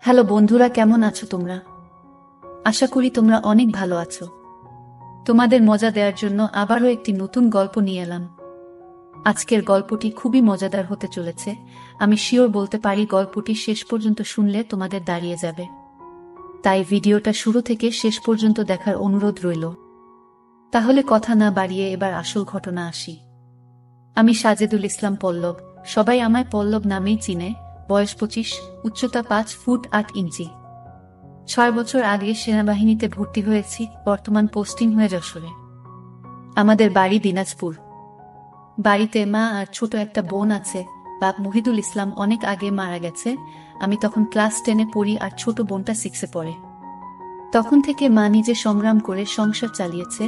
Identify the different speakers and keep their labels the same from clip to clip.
Speaker 1: Hello বন্ধুরা, কেমন আছো তোমরা? আশা করি তোমরা অনেক ভালো আছো। তোমাদের মজা দেওয়ার জন্য আবারও একটি নতুন গল্প নিয়ে এলাম। আজকের গল্পটি খুবই মজাদার হতে চলেছে। আমি শিওর বলতে পারি গল্পটি শেষ পর্যন্ত শুনলে তোমাদের দাঁড়িয়ে যাবে। তাই ভিডিওটা শুরু থেকে শেষ পর্যন্ত দেখার অনুরোধ রইল। তাহলে কথা না বাড়িয়ে এবার আসল ঘটনা আসি। আমি সাজেদুল ইসলাম পল্লব, সবাই আমায় পল্লব নামেই চিনে। বয়স 25, উচ্চতা 5 ফুট 8 ইঞ্চি। 6 বছর আগে সেনাবাহিনীতে ভর্তি হয়েছি, বর্তমান পোস্টিং হয়ে যশোরে। আমাদের বাড়ি দিনাজপুর। বাড়িতে মা আর ছোট একটা বোন আছে। বাপ মুহিদুল ইসলাম অনেক আগে মারা গেছে। আমি তখন ক্লাস 10-এ পড়ি আর ছোট বোনটা 6-এ পড়ে। তখন থেকে মা নিজে সংগ্রাম করে সংসার চালিয়েছে।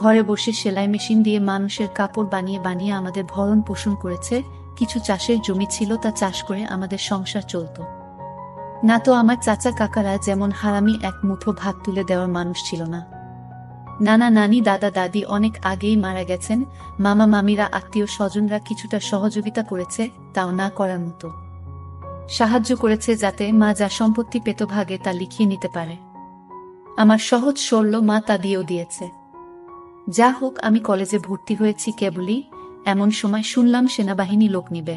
Speaker 1: ঘরে বসে সেলাই মেশিন দিয়ে মানুষের কাপড় বানিয়ে বানিয়ে আমাদের ভরণ পোষণ করেছে। কিছু চাষের জমি ছিল, তা চাষ করে আমাদের সংসার চলত। না তো আমার চাচা কাকারা যেমন হারামি এক মুঠো ভাত তুলে দেওয়ার মানুষ ছিল না। নানা নানি দাদা দাদি অনেক আগেই মারা গেছেন। মামা মামিরা আত্মীয় স্বজনরা কিছুটা সহযোগিতা করেছে, তাও না করার মতো। সাহায্য করেছে যাতে মা যা সম্পত্তি পেত ভাগে তা লিখিয়ে নিতে পারে। আমার সহজ সরল মা তা দিয়েও দিয়েছে। যা হোক, আমি কলেজে ভর্তি হয়েছি কেবলই, এমন সময় শুনলাম সেনাবাহিনী লোক নিবে।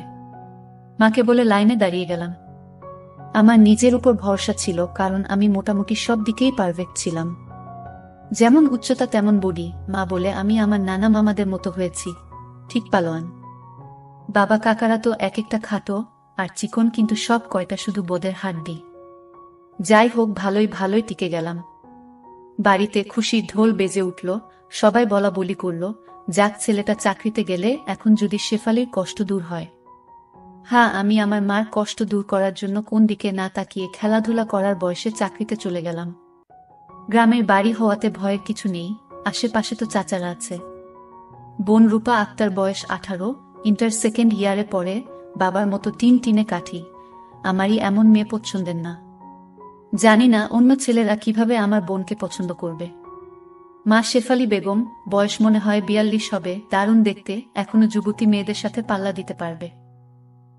Speaker 1: মাকে বলে লাইনে দাঁড়িয়ে গেলাম। আমার নিজের উপর ভরসা ছিল, কারণ আমি মোটামুটি সব দিকেই পারফেক্ট ছিলাম। যেমন উচ্চতা তেমন বডি। মা বলে আমি আমার নানা মামাদের মতো হয়েছি, ঠিক পালোয়ান। বাবা কাকারা তো এক একটা খাটো আর চিকন, কিন্তু সব কয়টা শুধু বোদের হাড্ডি। যাই হোক, ভালোই ভালোই টিকে গেলাম। বাড়িতে খুশির ঢোল বেজে উঠল। সবাই বলা বলি করল, যাক ছেলেটা চাকরিতে গেলে এখন যদি শেফালির কষ্ট দূর হয়। হ্যাঁ, আমি আমার মার কষ্ট দূর করার জন্য কোন দিকে না তাকিয়ে খেলাধুলা করার বয়সে চাকরিতে চলে গেলাম। গ্রামের বাড়ি হওয়াতে ভয়ের কিছু নেই, আশেপাশে তো চাচারা আছে। বোন রূপা আক্তার, বয়স 18, ইন্টার সেকেন্ড ইয়ারে পড়ে। বাবার মতো টিনে কাঠি। আমারই এমন মেয়ে পছন্দের না। জানি না অন্য ছেলেরা কিভাবে আমার বোনকে পছন্দ করবে। মা শেফালি বেগম, বয়স মনে হয় 42 হবে, দারুণ দেখতে, এখনো যুবতী মেয়েদের সাথে পাল্লা দিতে পারবে।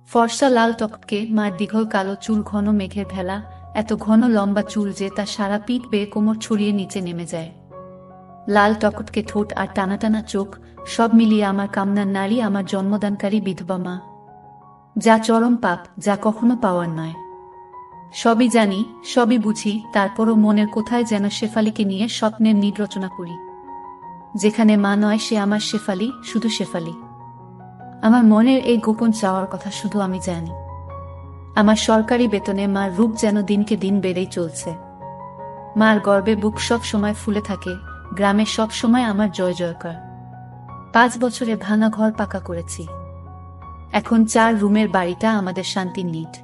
Speaker 1: ফর্সা লাল টপকে, মার দীঘল কালো চুল ঘন মেঘের ভেলা, এত ঘন লম্বা চুল যে তা সারা পিঠ বেয়ে কোমর ছড়িয়ে নিচে নেমে যায়। লাল টকটকে ঠোঁট আর টানা টানা চোখ, সব মিলিয়ে আমার কামনার নারী, আমার জন্মদানকারী বিধবা মা। যা চরম পাপ, যা কখনো পাওয়ার নয়। সবই জানি, সবই বুঝি, তারপরও মনের কোথায় যেন শেফালিকে নিয়ে স্বপ্নের নীড় রচনা করি। যেখানে মা নয় সে আমার শেফালি, শুধু শেফালি। আমার মনের এই গোপন চাওয়ার কথা শুধু আমি জানি। আমার সরকারি বেতনে মার রূপ যেন দিনকে দিন বেড়েই চলছে। মার গর্বে বুক সব সময় ফুলে থাকে। গ্রামে সব সময় আমার জয় জয়কার। 5 বছরে ভাঙা ঘর পাকা করেছি। এখন 4 রুমের বাড়িটা আমাদের শান্তির নিট।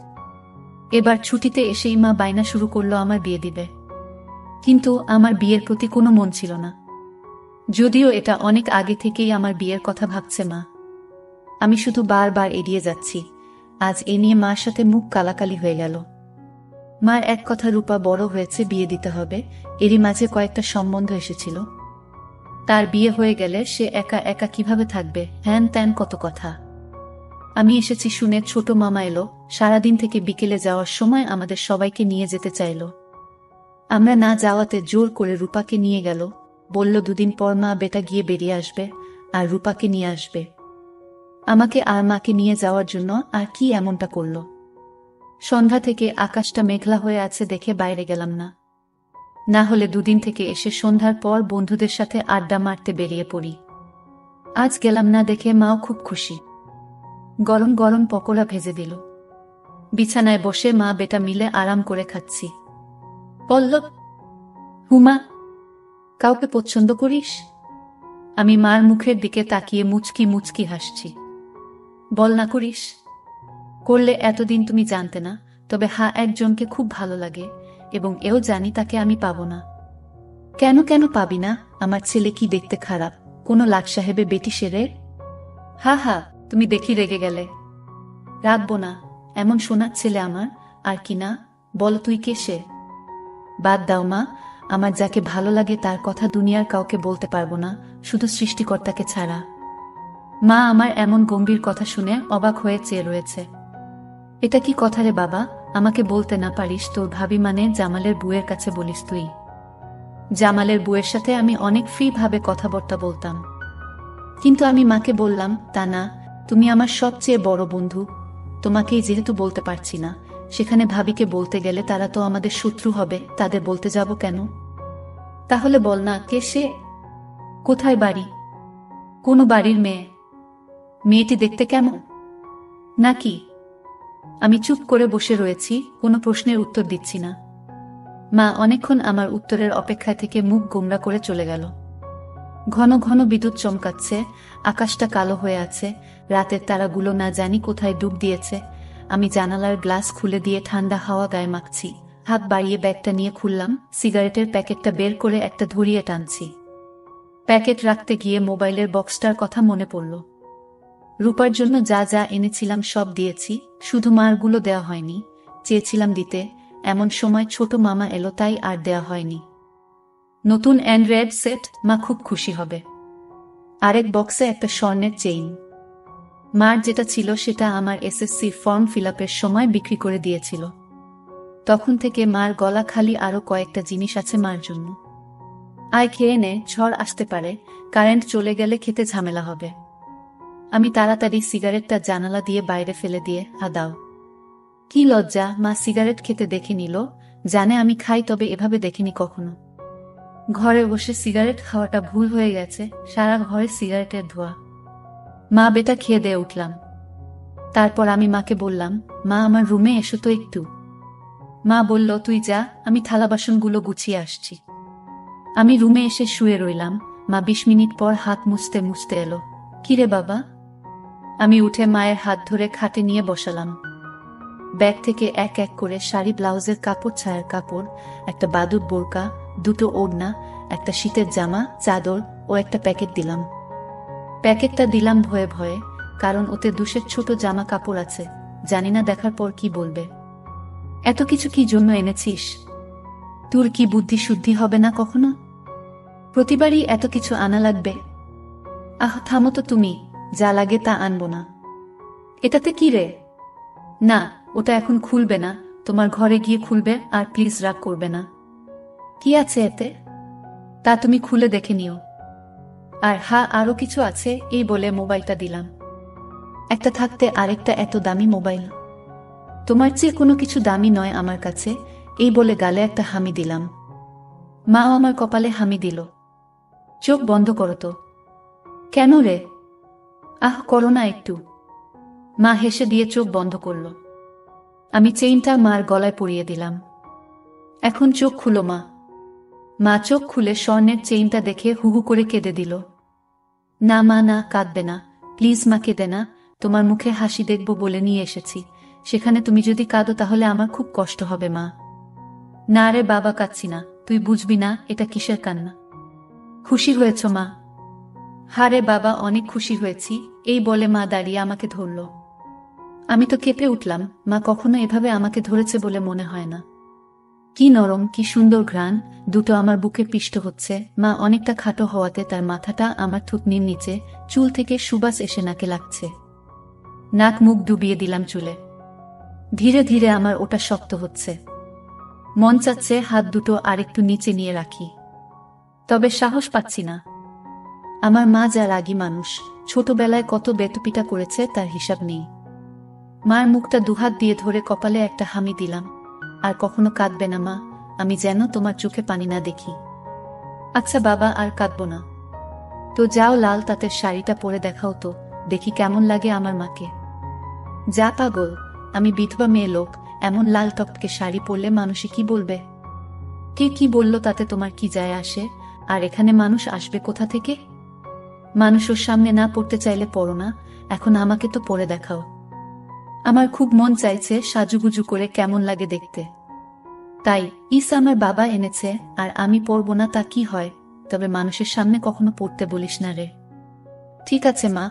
Speaker 1: এবার ছুটিতে এসেই মা বায়না শুরু করলো আমার বিয়ে দিবে। কিন্তু আমার বিয়ের প্রতি কোনো মন ছিল না, যদিও এটা অনেক আগে থেকেই আমার বিয়ের কথা ভাবছে মা। আমি শুধু বারবার এড়িয়ে যাচ্ছি। আজ এ নিয়ে মার সাথে মুখ কালাকালি হয়ে গেল। মার এক কথা, রূপা বড় হয়েছে, বিয়ে দিতে হবে। এরই মাঝে কয়েকটা সম্বন্ধ এসেছিল। তার বিয়ে হয়ে গেলে সে একা একা কিভাবে থাকবে, হ্যান ত্যান কত কথা। আমি এসেছি শুনে ছোট মামা এলো। সারাদিন থেকে বিকেলে যাওয়ার সময় আমাদের সবাইকে নিয়ে যেতে চাইল। আমরা না যাওয়াতে জোর করে রূপাকে নিয়ে গেল। বলল 2 দিন পর মা বেটা গিয়ে বেরিয়ে আসবে আর রূপাকে নিয়ে আসবে। আমাকে আর মাকে নিয়ে যাওয়ার জন্য আর কি এমনটা করল। সন্ধ্যা থেকে আকাশটা মেঘলা হয়ে আছে দেখে বাইরে গেলাম না। না হলে 2 দিন থেকে এসে সন্ধ্যার পর বন্ধুদের সাথে আড্ডা মারতে বেরিয়ে পড়ি। আজ গেলাম না দেখে মাও খুব খুশি। গরম গরম পকোড়া ভেজে দিল। বিছানায় বসে মা বেটা মিলে আরাম করে খাচ্ছি। পল্লব, হুমা, কাউকে পছন্দ করিস? আমি মার মুখের দিকে তাকিয়ে মুচকি মুচকি হাসছি। বল না করিস? করলে এতদিন তুমি জানতে না, তবে হ্যাঁ, একজনকে খুব ভালো লাগে এবং এও জানি তাকে আমি পাবো না। কেন কেন পাবি না? আমার ছেলে কি দেখতে খারাপ? কোনো লাট সাহেবে বেটি সেরে? হা হা, তুমি দেখি রেগে গেলে। রাখবো না, এমন সোনার ছেলে আমার। আর কি না, বল তুই কে সে? বাদ দাও মা, আমার যাকে ভালো লাগে তার কথা দুনিয়ার কাউকে বলতে পারবো না, শুধু সৃষ্টিকর্তাকে ছাড়া। মা আমার এমন গম্ভীর কথা শুনে অবাক হয়ে চেয়ে রয়েছে। এটা কি কথা রে বাবা? আমাকে বলতে না পারিস তোর ভাবি মানে জামালের বুয়ের কাছে বলিস তুই? জামালের বুয়ের সাথে আমি অনেক ফ্রি ভাবে কথাবার্তা বলতাম, কিন্তু আমি মাকে বললাম তা না, তুমি আমার সবচেয়ে বড় বন্ধু, তোমাকেই যেহেতু বলতে পারছি না, সেখানে ভাবিকে বলতে গেলে তারা তো আমাদের শত্রু হবে, তাদের বলতে যাব কেন? তাহলে বল না, কে সে? কোথায় বাড়ি? কোন বাড়ির মেয়ে? মেয়েটি দেখতে কেমন? নাকি? আমি চুপ করে বসে রয়েছি, কোনো প্রশ্নের উত্তর দিচ্ছি না। মা অনেকক্ষণ আমার উত্তরের অপেক্ষা থেকে মুখ গোমড়া করে চলে গেল। ঘন ঘন বিদ্যুৎ চমকাচ্ছে, আকাশটা কালো হয়ে আছে, রাতের তারাগুলো না জানি কোথায় ডুব দিয়েছে। আমি জানালার গ্লাস খুলে দিয়ে ঠান্ডা হাওয়া গায়ে মাখছি, হাত বাড়িয়ে ব্যাগটা নিয়ে খুললাম, সিগারেটের প্যাকেটটা বের করে একটা ধরিয়ে টানছি। প্যাকেট রাখতে গিয়ে মোবাইলের বক্সটার কথা মনে পড়ল। রূপার জন্য যা যা এনেছিলাম সব দিয়েছি, শুধু মারগুলো দেওয়া হয়নি, চেয়েছিলাম দিতে, এমন সময় ছোট মামা এলো তাই আর দেয়া হয়নি। নতুন অ্যান্ড্রয়েড সেট, মা খুব খুশি হবে। আরেক বক্সে একটা স্বর্ণের চেইন। মার যেটা ছিল সেটা আমার এসএসসি ফর্ম ফিলআপের সময় বিক্রি করে দিয়েছিল। তখন থেকে মার গলা খালি, আরো কয়েকটা জিনিস আছে মার জন্য। আয় খেয়ে নে, ঝড় আসতে পারে, কারেন্ট চলে গেলে খেতে ঝামেলা হবে। আমি তাড়াতাড়ি সিগারেটটা জানালা দিয়ে বাইরে ফেলে দিয়ে, দাও। কি লজ্জা, মা সিগারেট খেতে দেখে নিল, জানে আমি খাই তবে এভাবে দেখেনি কখনো। ঘরে বসে সিগারেট খাওয়াটা ভুল হয়ে গেছে, সারা ঘরে সিগারেটের ধোঁয়া। মা বেটা খেয়ে দিয়ে উঠলাম। তারপর আমি মাকে বললাম, মা আমার রুমে এসো তো একটু। মা বলল, তুই যা, আমি থালা বাসনগুলো গুছিয়ে আসছি। আমি রুমে এসে শুয়ে রইলাম। মা 20 মিনিট পর হাত মুছতে মুছতে এলো। কিরে বাবা? আমি উঠে মায়ের হাত ধরে খাটে নিয়ে বসালাম। ব্যাগ থেকে এক এক করে শাড়ি, ব্লাউজের কাপড়, ছায়ার কাপড়, একটা বাদুর বোরকা, দুটো ওড়না, একটা শীতের জামা, চাদর ও একটা প্যাকেট দিলাম। প্যাকেটটা দিলাম ভয়ে ভয়ে, কারণ ওতে 2 ছোট জামা কাপড় আছে, জানি না দেখার পর কি বলবে। এত কিছু কি জন্য এনেছিস? তোর কি বুদ্ধি শুদ্ধি হবে না কখনো? প্রতিবারই এত কিছু আনা লাগবে? থামো তো তুমি, যা লাগে তা আনবো না। এটাতে কি রে? না, ওটা এখন খুলবে না, তোমার ঘরে গিয়ে খুলবে, আর প্লিজ রাগ করবে না। কি আছে এতে? তা তুমি খুলে দেখে নিও। আর আরো কিছু আছে, এই বলে মোবাইলটা দিলাম। একটা থাকতে আরেকটা এত দামি মোবাইল? তোমার চেয়ে কোনো কিছু দামি নয় আমার কাছে, এই বলে গালে একটা হামি দিলাম। মাও আমার কপালে হামি দিল। চোখ বন্ধ করো তো। কেন রে? করো না একটু। মা হেসে দিয়ে চোখ বন্ধ করল। আমি চেইনটা মার গলায় পরিয়ে দিলাম। এখন চোখ খুলো মা। মা চোখ খুলে স্বর্ণের চেইনটা দেখে হুহু করে কেঁদে দিল। না মা, না, কাঁদবে না, প্লিজ মা, কেঁদে না, তোমার মুখে হাসি দেখব বলে নিয়ে এসেছি, সেখানে তুমি যদি কাঁদো তাহলে আমার খুব কষ্ট হবে মা। না রে বাবা, কাঁদছি না, তুই বুঝবি না এটা কিসের কান্না। খুশি হয়েছ মা? হারে বাবা, অনেক খুশি হয়েছি, এই বলে মা দাঁড়িয়ে আমাকে ধরল। আমি তো কেঁপে উঠলাম, মা কখনো এভাবে আমাকে ধরেছে বলে মনে হয় না। কি নরম, কি সুন্দর ঘ্রাণ, দুটো আমার বুকে পিষ্ট হচ্ছে। মা অনেকটা খাটো হওয়াতে তার মাথাটা আমার থুতনির নিচে, চুল থেকে সুবাস এসে নাকে লাগছে। নাক মুখ ডুবিয়ে দিলাম চুলে। ধীরে ধীরে আমার ওটা শক্ত হচ্ছে। মন চাচ্ছে হাত দুটো আরেকটু নিচে নিয়ে রাখি, তবে সাহস পাচ্ছি না। আমার মা যা রাগী মানুষ, ছোটবেলায় কত বেতপিটা করেছে তার হিসাব নেই। মার মুখটা দুহাত দিয়ে ধরে কপালে একটা হামি দিলাম। আর কখনো কাঁদবে না মা, আমি যেন তোমার চোখে পানি না দেখি। আচ্ছা বাবা, আর কাঁদবো না। তো যাও, লাল তাঁতের শাড়িটা পরে দেখাও তো, দেখি কেমন লাগে আমার মাকে। যা পাগল, আমি বিধবা মেয়ে লোক, এমন লাল টকটকে শাড়ি পরলে মানুষে কি বলবে? কে কি বলল তাতে তোমার কি যায় আসে? আর এখানে মানুষ আসবে কোথা থেকে? মানুষের সামনে না পড়তে চাইলে পড়ো না, এখন আমাকে তো পরে দেখাও। আমার খুব মন চাইছে সাজুগুজু করে কেমন লাগে দেখতে। তাই আমার বাবা এনেছে, আর আমি পরব না তা কি হয়? তবে মানুষের সামনে কখনো পড়তে বলিস না রে। ঠিক আছে মা,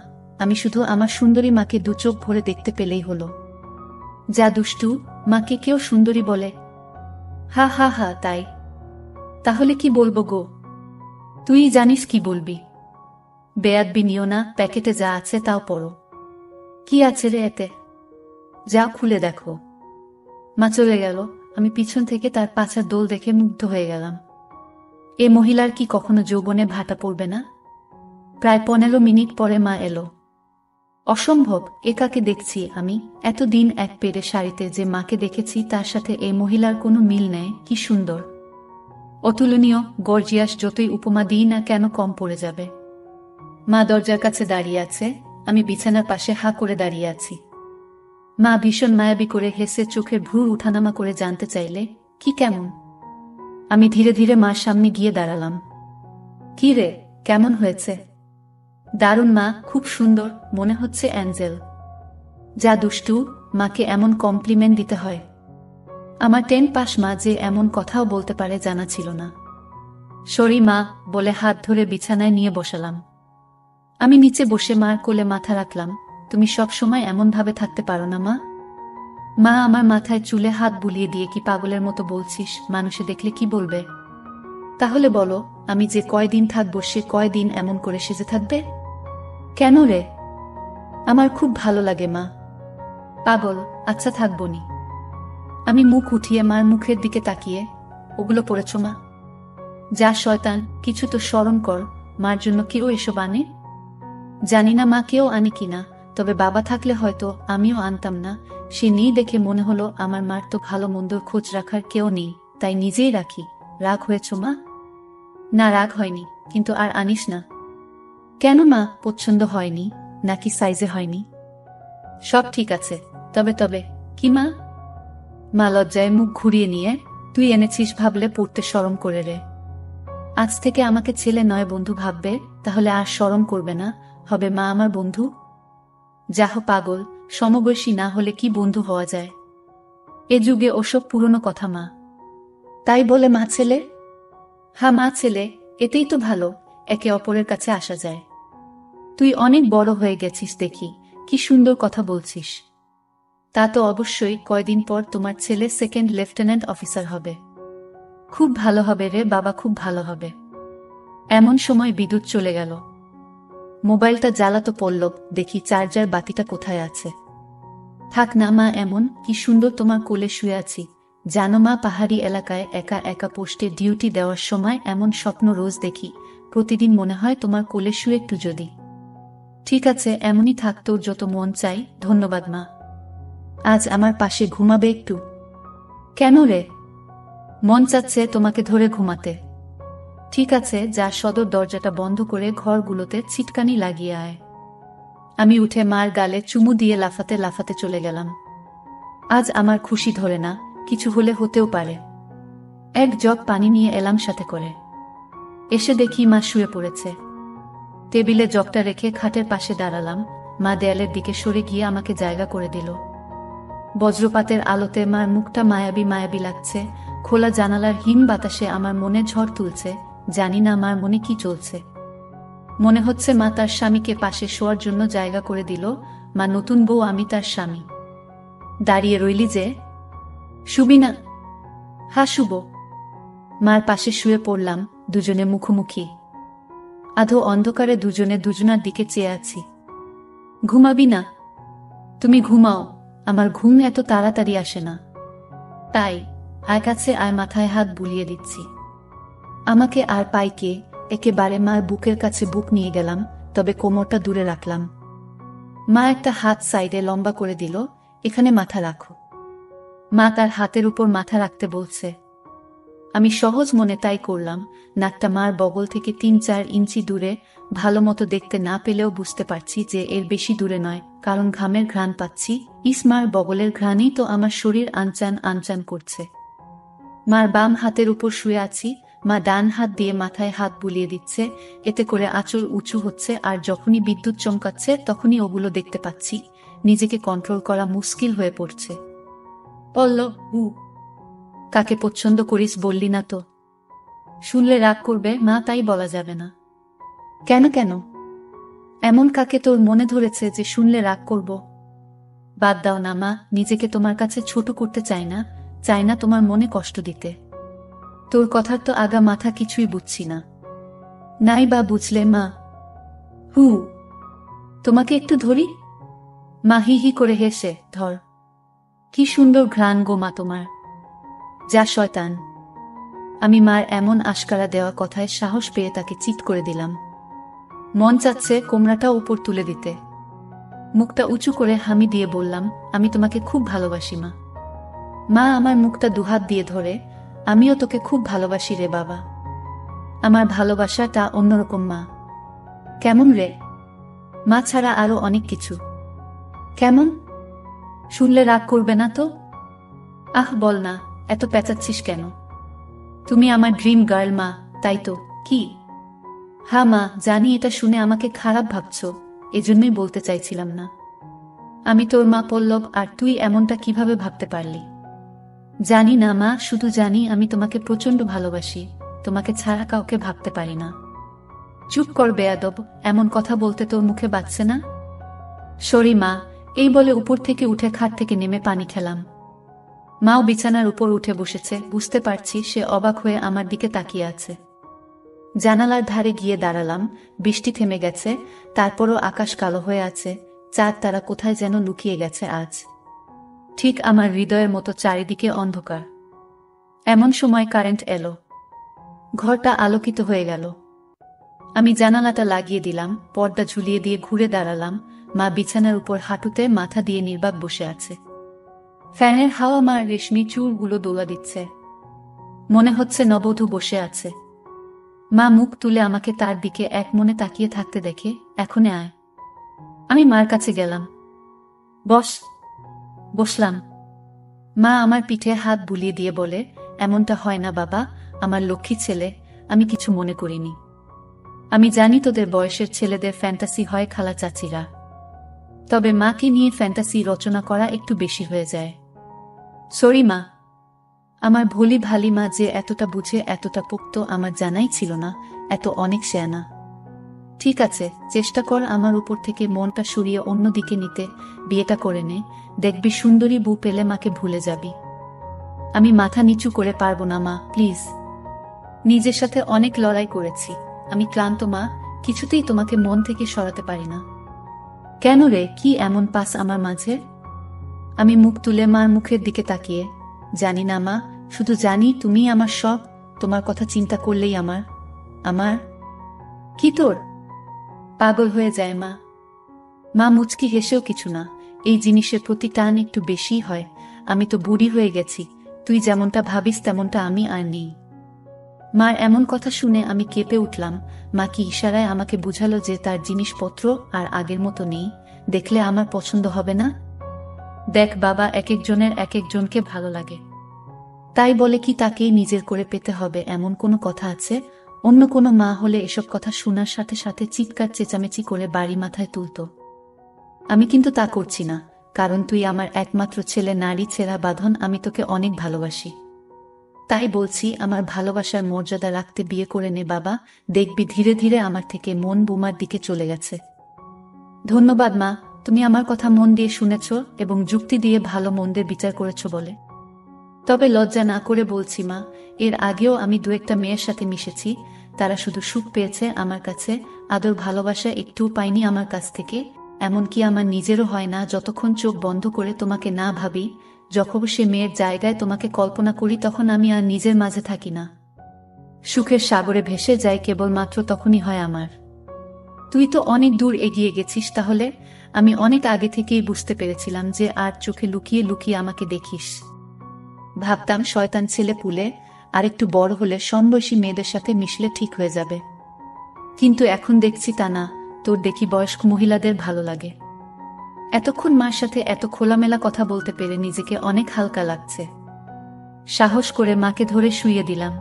Speaker 1: আমি শুধু আমার সুন্দরী মাকে 2 চোখ ভরে দেখতে পেলেই হলো। যা দুষ্টু, মাকে কেউ সুন্দরী বলে? হা হা হা, তাই? তাহলে কি বলবো গো? তুই জানিস কি বলবি। বেয়াদবি নিও না, প্যাকেটে যা আছে তাও পড়ো। কি আছে রে এতে? যা খুলে দেখো। মা চলে গেল। আমি পিছন থেকে তার পাছার দোল দেখে মুগ্ধ হয়ে গেলাম। এ মহিলার কি কখনো যৌবনে ভাটা পড়বে না? প্রায় 15 মিনিট পরে মা এলো। অসম্ভব, একাকে দেখছি আমি। এতদিন এক পেরে শাড়িতে যে মাকে দেখেছি তার সাথে এই মহিলার কোনো মিল নেই। কি সুন্দর, অতুলনীয়, গর্জিয়াস, যতই উপমা দিই না কেন কম পড়ে যাবে। মা দরজার কাছে দাঁড়িয়ে আছে, আমি বিছানার পাশে হা করে দাঁড়িয়ে আছি। মা ভীষণ মায়াবী করে হেসে চোখের ভ্রু উঠানামা করে জানতে চাইলে, কি কেমন? আমি ধীরে ধীরে মার সামনে গিয়ে দাঁড়ালাম। কি রে, কেমন হয়েছে? দারুণ মা, খুব সুন্দর, মনে হচ্ছে অ্যাঞ্জেল। যা দুষ্টু, মাকে এমন কমপ্লিমেন্ট দিতে হয়? আমার 10 পাস মা যে এমন কথাও বলতে পারে জানা ছিল না। সরি মা, বলে হাত ধরে বিছানায় নিয়ে বসালাম। আমি নিচে বসে মার কোলে মাথা রাখলাম। তুমি সব সময় এমন ভাবে থাকতে পারো না মা? মা আমার মাথায় চুলে হাত বুলিয়ে দিয়ে, কি পাগলের মতো বলছিস? মানুষে দেখলে কি বলবে? তাহলে বলো, আমি যে কয়দিন থাকবো সে কয়দিন এমন করে সেজে থাকবে? কেন রে? আমার খুব ভালো লাগে মা। পাগল, আচ্ছা থাকবনি। আমি মুখ উঠিয়ে মার মুখের দিকে তাকিয়ে, ওগুলো পড়েছ মা? যা শয়তান, কিছু তো স্মরণ কর। মার জন্য কেউ এসব আনে? জানি না মা কেউ আনে কিনা, তবে বাবা থাকলে হয়তো আমিও আনতাম না। সে নেই দেখে মনে হলো আমার মার তো ভালো মন্দর খোঁজ রাখার কেউ নেই, তাই নিজেই রাখি। রাগ হয়েছ মা? না, রাগ হয়নি, কিন্তু আর আনিস না। কেন মা, পছন্দ হয়নি নাকি সাইজে হয়নি? সব ঠিক আছে। তবে কি মা? মা লজ্জায় মুখ ঘুরিয়ে নিয়ে, তুই এনেছিস ভাবলে পড়তে শরম করে রে। আজ থেকে আমাকে ছেলে নয় বন্ধু ভাববে, তাহলে আর শরম করবে না, হবে মা আমার বন্ধু। যাহ পাগল, সমবয়সী না হলে কি বন্ধু হওয়া যায়? এ যুগে ওসব পুরনো কথা মা। তাই বলে মা ছেলে? হ্যাঁ মা ছেলে, এতেই তো ভালো, একে অপরের কাছে আসা যায়। তুই অনেক বড় হয়ে গেছিস দেখি, কি সুন্দর কথা বলছিস। তা তো অবশ্যই, কয়দিন পর তোমার ছেলে 2nd লেফটেন্যান্ট অফিসার হবে। খুব ভালো হবে রে বাবা, খুব ভালো হবে। এমন সময় বিদ্যুৎ চলে গেল। মোবাইলটা জ্বালাতো পল্লব, দেখি চার্জার বাতিটা কোথায় আছে। থাক না মা এমন, কি সুন্দর তোমার কোলে শুয়ে আছি। জানো মা, পাহাড়ি এলাকায় একা একা পোস্টে ডিউটি দেওয়ার সময় এমন স্বপ্ন রোজ দেখি। প্রতিদিন মনে হয় তোমার কোলে শুয়ে একটু যদি। ঠিক আছে, এমনই থাক, তোর যত মন চাই। ধন্যবাদ মা। আজ আমার পাশে ঘুমাবে একটু? কেন রে? মন চাচ্ছে তোমাকে ধরে ঘুমাতে। ঠিক আছে, যা, সদর দরজাটা বন্ধ করে ঘরগুলোতে ছিটকানি লাগিয়ে আয়। আমি উঠে মার গালে চুমু দিয়ে লাফাতে লাফাতে চলে গেলাম। আজ আমার খুশি ধরে না, কিছু হলে হতেও পারে। এক জগ পানি নিয়ে এলাম সাথে করে। এসে দেখি মা শুয়ে পড়েছে। টেবিলে জগটা রেখে খাটের পাশে দাঁড়ালাম। মা দেয়ালের দিকে সরে গিয়ে আমাকে জায়গা করে দিল। বজ্রপাতের আলোতে মার মুখটা মায়াবী মায়াবী লাগছে। খোলা জানালার হিম বাতাসে আমার মনে ঝড় তুলছে। জানি না মার মনে কি চলছে। মনে হচ্ছে মা তার স্বামীকে পাশে শোয়ার জন্য জায়গা করে দিল। মা নতুন বউ, আমি তার স্বামী। দাঁড়িয়ে রইলি যে, শুবি না? হা, শুব। মার পাশে শুয়ে পড়লাম, দুজনে মুখোমুখি। আধো অন্ধকারে দুজনে দুজনার দিকে চেয়ে আছি। ঘুমাবি না? তুমি ঘুমাও, আমার ঘুম এত তাড়াতাড়ি আসে না। তাই আয় কাছে আয়, মাথায় হাত বুলিয়ে দিচ্ছি। আমাকে আর পাইকে একেবারে মার বুকের কাছে বুক নিয়ে গেলাম, তবে কোমরটা দূরে রাখলাম। মা একটা হাত সাইডে লম্বা করে দিল, এখানে মাথা রাখো। মা তার হাতের উপর মাথা রাখতে বলছে। আমি সহজ মনে তাই করলাম। নাকটা মার বগল থেকে 3-4 ইঞ্চি দূরে। ভালো মতো দেখতে না পেলেও বুঝতে পারছি যে এর বেশি দূরে নয়, কারণ ঘামের ঘ্রাণ পাচ্ছি। মার বগলের ঘ্রাণেই তো আমার শরীর আনচান আনচান করছে। মার বাম হাতের উপর শুয়ে আছি, মা ডান হাত দিয়ে মাথায় হাত বুলিয়ে দিচ্ছে। এতে করে আঁচল উঁচু হচ্ছে, আর যখনই বিদ্যুৎ চমকাচ্ছে তখনই ওগুলো দেখতে পাচ্ছি। নিজেকে কন্ট্রোল করা মুশকিল হয়ে পড়ছে। পল্লব, কাকে পছন্দ করিস বললি না তো? শুনলে রাগ করবে মা, তাই বলা যাবে না। কেন কেন? এমন কাকে তোর মনে ধরেছে যে শুনলে রাগ করব? বাদ দাও না মা, নিজেকে তোমার কাছে ছোট করতে চাই না, চাই না তোমার মনে কষ্ট দিতে। তোর কথার তো আগা মাথা কিছুই বুঝছি না। নাই বা বুঝলে মা? তোমাকে একটু ধরি? মা হি হি করে হেসে, ধর। কি সুন্দর ঘ্রাণ গো মা তোমার। যা শয়তান। আমি মার এমন আশকারা দেওয়া কথায় সাহস পেয়ে তাকে চিৎ করে দিলাম। মন চাচ্ছে কোমড়াটা উপর তুলে দিতে। মুখটা উঁচু করে হামি দিয়ে বললাম, আমি তোমাকে খুব ভালোবাসি মা। মা আমার মুখটা দুহাত দিয়ে ধরে, আমিও তোকে খুব ভালোবাসি রে বাবা। আমার ভালোবাসাটা অন্যরকম মা। কেমন রে? মা ছাড়া আরো অনেক কিছু। কেমন? শুনলে রাগ করবে না তো? আহ বল না, এত পেঁচাচ্ছিস কেন? তুমি আমার ড্রিম গার্ল মা, তাই তো? কি? হ্যাঁ মা, জানি এটা শুনে আমাকে খারাপ ভাবছো, এজন্যই বলতে চাইছিলাম না। আমি তোর মা পল্লব, আর তুই এমনটা কিভাবে ভাবতে পারলি? জানি না মা, শুধু জানি আমি তোমাকে প্রচন্ড ভালোবাসি, তোমাকে ছাড়া কাউকে ভাবতে পারি না। চুপ কর বেয়াদব, এমন কথা বলতে তোর মুখে বাজছে না? সরি মা, এই বলে উপর থেকে উঠে খাট থেকে নেমে পানি খেলাম। মাও বিছানার উপর উঠে বসেছে, বুঝতে পারছি সে অবাক হয়ে আমার দিকে তাকিয়ে আছে। জানালার ধারে গিয়ে দাঁড়ালাম, বৃষ্টি থেমে গেছে, তারপরও আকাশ কালো হয়ে আছে, চাঁদ তারা কোথায় যেন লুকিয়ে গেছে আজ। ঠিক আমার হৃদয়ের মতো চারিদিকে অন্ধকার। এমন সময় কারেন্ট এলো। ঘরটা আলোকিত হয়ে গেল। আমি জানালাটা লাগিয়ে দিলাম, পর্দা ঝুলিয়ে দিয়ে ঘুরে দাঁড়ালাম। মা বিছানার উপর হাঁটুতে মাথা দিয়ে নির্বাক বসে আছে। ফ্যানের হাওয়া মার রেশমি চুলগুলো দোলা দিচ্ছে। মনে হচ্ছে নববধূ বসে আছে। মা মুখ তুলে আমাকে তার দিকে এক মনে তাকিয়ে থাকতে দেখে, এখনে আয়। আমি মার কাছে গেলাম। বস। বসলাম। মা আমার পিঠে হাত বুলিয়ে দিয়ে বলে, এমনটা হয় না বাবা, আমার লক্ষ্মী ছেলে, আমি কিছু মনে করিনি। আমি জানি তোদের বয়সের ছেলেদের ফ্যান্টাসি হয় খালা চাচিরা, তবে মাকে নিয়ে ফ্যান্টাসি রচনা করা একটু বেশি হয়ে যায়। সরি মা। আমার ভোলি ভালি মা যে এতটা বুঝে এতটা পোক্ত আমার জানাই ছিল না, এত অনেক শেয়ানা। ঠিক আছে, চেষ্টা কর আমার উপর থেকে মনটা সরিয়ে অন্যদিকে নিতে, বিয়েটা করে নে, দেখবি সুন্দরী বউ পেলে মাকে ভুলে যাবি। আমি মাথা নিচু করে পারবো না মা, প্লিজ। নিজের সাথে অনেক লড়াই করেছি, আমি ক্লান্ত মা, কিছুতেই তোমাকে মন থেকে সরাতে পারি না। কেন রে, কি এমন পাস আমার মাঝে? আমি মুখ তুলে মার মুখের দিকে তাকিয়ে, জানি না মা, শুধু জানি তুমি আমার সব, তোমার কথা চিন্তা করলেই আমার কি তোর? পাগল হয়ে যায় মা। মা মুচকি হেসেও কিছু না, এই জিনিসের প্রতি টান একটু বেশি হয়। আমি তো বুড়ি হয়ে গেছি, তুই যেমনটা ভাবিস তেমনটা আমি আর নেই। মার এমন কথা শুনে আমি কেঁপে উঠলাম। মা কি ইশারায় আমাকে বুঝালো যে তার জিনিসপত্র আর আগের মতো নেই, দেখলে আমার পছন্দ হবে না? দেখ বাবা, এক একজনের এক একজনকে ভালো লাগে, তাই বলে কি তাকেই নিজের করে পেতে হবে এমন কোনো কথা আছে? অন্য কোনো মা হলে এসব কথা শোনার সাথে সাথে চিৎকার চেঁচামেচি করে বাড়ি মাথায় তুলত। আমি কিন্তু তা করছি না, কারণ তুই আমার একমাত্র ছেলে, নারী ছেঁড়া বাঁধন, আমি তোকে অনেক ভালোবাসি। তাই বলছি, আমার ভালোবাসার মর্যাদা রাখতে বিয়ে করে নে বাবা, দেখবি ধীরে ধীরে আমার থেকে মন বোমার দিকে চলে গেছে। ধন্যবাদ মা, তুমি আমার কথা মন দিয়ে শুনেছ এবং যুক্তি দিয়ে ভালো মন্দের বিচার করেছ বলে। তবে লজ্জা না করে বলছি মা, এর আগেও আমি দু একটা মেয়ের সাথে মিশেছি, তারা শুধু সুখ পেয়েছে আমার কাছে, আদর ভালোবাসা একটুও পাইনি আমার কাছ থেকে। এমনকি আমার নিজেরও হয় না যতক্ষণ চোখ বন্ধ করে তোমাকে না ভাবি, যখন সে মেয়ের জায়গায় তোমাকে কল্পনা করি তখন আমি আর নিজের মাঝে থাকি না, সুখের সাগরে ভেসে যাই কেবলমাত্র তখনই হয় আমার। তুই তো অনেক দূর এগিয়ে গেছিস তাহলে। আমি অনেক আগে থেকেই বুঝতে পেরেছিলাম যে আর চোখে লুকিয়ে লুকিয়ে আমাকে দেখিস। ভাবতাম শয়তান ছেলে পুলে, আর একটু বড় হলে সমবয়সী মেয়েদের সাথে মিশলে ঠিক হয়ে যাবে, কিন্তু এখন দেখছি তা না, তোর দেখি বয়স্ক মহিলাদের ভালো লাগে। এতক্ষণ মার সাথে এত খোলামেলা কথা বলতে পেরে নিজেকে অনেক হালকা লাগছে। সাহস করে মাকে ধরে শুইয়ে দিলাম।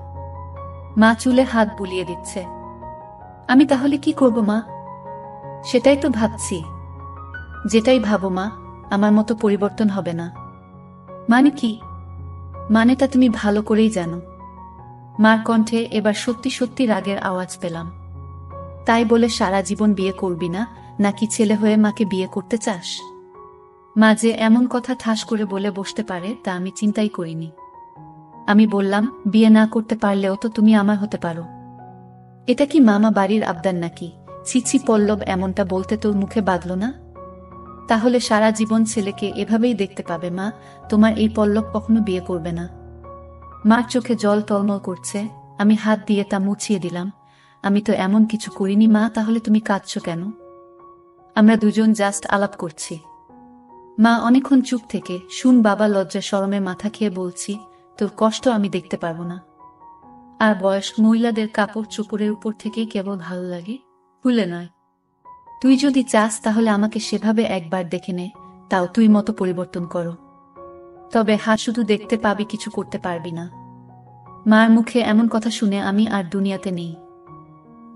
Speaker 1: মা চুলে হাত বুলিয়ে দিচ্ছে। আমি তাহলে কি করব মা? সেটাই তো ভাবছি। যেটাই ভাবো মা, আমার মতো পরিবর্তন হবে না। মানে কি? মানেটা তুমি ভালো করেই জানো। মার কণ্ঠে এবার সত্যি সত্যি রাগের আওয়াজ পেলাম। তাই বলে সারা জীবন বিয়ে করবি না, নাকি ছেলে হয়ে মাকে বিয়ে করতে চাস? মা যে এমন কথা ঠাস করে বলে বসতে পারে তা আমি চিন্তাই করিনি। আমি বললাম, বিয়ে না করতে পারলেও তো তুমি আমার হতে পারো। এটা কি মামা বাড়ির আবদার নাকি? ছি ছি পল্লব, এমনটা বলতে তোর মুখে বাঁধল না? তাহলে সারা জীবন ছেলেকে এভাবেই দেখতে পাবে মা। তোমার এই পল্লব কখনো বিয়ে করবে না। মার চোখে জল টলমল করছে। আমি হাত দিয়ে তা মুছিয়ে দিলাম। আমি তো এমন কিছু করিনি মা, তাহলে তুমি কাঁদছো কেন? আমরা দুজন জাস্ট আলাপ করছি। মা অনেকক্ষণ চুপ থেকে শুন বাবা লজ্জা শরমে মাথা খেয়ে বলছি, তোর কষ্ট আমি দেখতে পারবো না। আর বয়স্ক মহিলাদের কাপড় চোপড়ের উপর থেকেই কেবল ভালো লাগে, ভুলে নয়। তুই যদি চাস তাহলে আমাকে সেভাবে একবার দেখে নে, তাও তুই মতো পরিবর্তন করো। তবে শুধু দেখতে পাবি, কিছু করতে পারবি না। মার মুখে এমন কথা শুনে আমি আর দুনিয়াতে নেই।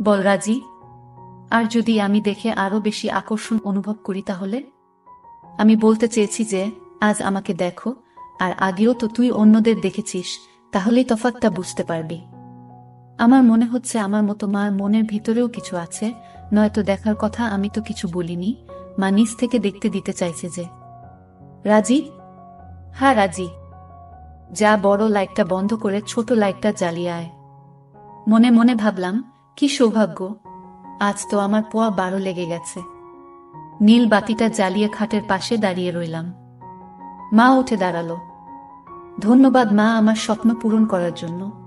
Speaker 1: বল রাজি? আর যদি আমি দেখে আরো বেশি আকর্ষণ অনুভব করি তাহলে? আমি বলতে চেয়েছি যে আজ আমাকে দেখো, আর আগেও তো তুই অন্যদের দেখেছিস, তাহলেই তফাৎটা বুঝতে পারবি। আমার মনে হচ্ছে আমার মতো মার মনের ভিতরেও কিছু আছে, নয়তো দেখার কথা আমি তো কিছু বলিনি। মা নিজ থেকে দেখতে দিতে চাইছে যে। রাজি? হ্যাঁ রাজি। যা, বড় লাইটটা বন্ধ করে ছোট লাইটটা জ্বালিয়ে আয়। মনে মনে ভাবলাম, কি সৌভাগ্য, আজ তো আমার পোয়া 12 লেগে গেছে। নীল বাতিটা জ্বালিয়ে খাটের পাশে দাঁড়িয়ে রইলাম। মা উঠে দাঁড়ালো। ধন্যবাদ মা, আমার স্বপ্ন পূরণ করার জন্য।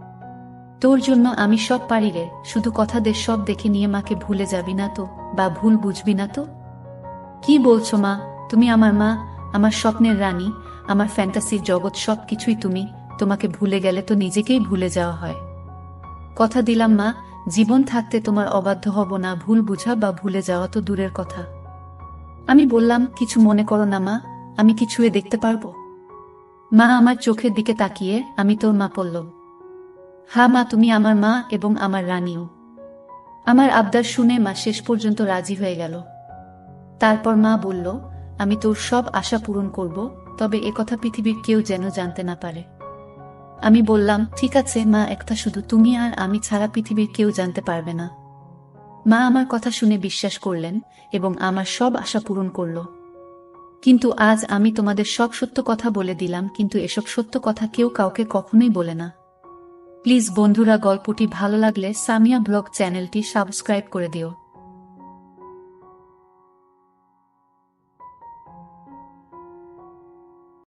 Speaker 1: তোর জন্য আমি সব পারি রে, শুধু কথাদের সব দেখে নিয়ে মাকে ভুলে যাবি না তো, বা ভুল বুঝবি না তো? কি বলছো মা? তুমি আমার মা, আমার স্বপ্নের রানী, আমার ফ্যান্টাসির জগৎ, সব কিছুই তুমি। তোমাকে ভুলে গেলে তো নিজেকেই ভুলে যাওয়া হয়। কথা দিলাম মা, জীবন থাকতে তোমার অবাধ্য হব না। ভুল বুঝা বা ভুলে যাওয়া তো দূরের কথা। আমি বললাম, কিছু মনে করো না মা, আমি কি ছুঁয়ে দেখতে পারবো? মা আমার চোখের দিকে তাকিয়ে, আমি তোর মা পল্লব। হ্যাঁ মা, তুমি আমার মা এবং আমার রানীও। আমার আবদার শুনে মা শেষ পর্যন্ত রাজি হয়ে গেল। তারপর মা বলল, আমি তোর সব আশা পূরণ করব, তবে একথা পৃথিবীর কেউ যেন জানতে না পারে। আমি বললাম, ঠিক আছে মা, একটা শুধু তুমি আর আমি ছাড়া পৃথিবীর কেউ জানতে পারবে না। মা আমার কথা শুনে বিশ্বাস করলেন এবং আমার সব আশা পূরণ করল। কিন্তু আজ আমি তোমাদের সব সত্য কথা বলে দিলাম, কিন্তু এসব সত্য কথা কেউ কাউকে কখনোই বলে না। প্লিজ বন্ধুরা, গল্পটি ভালো লাগলে সামিয়া ব্লগ চ্যানেলটি সাবস্ক্রাইব করে দিও।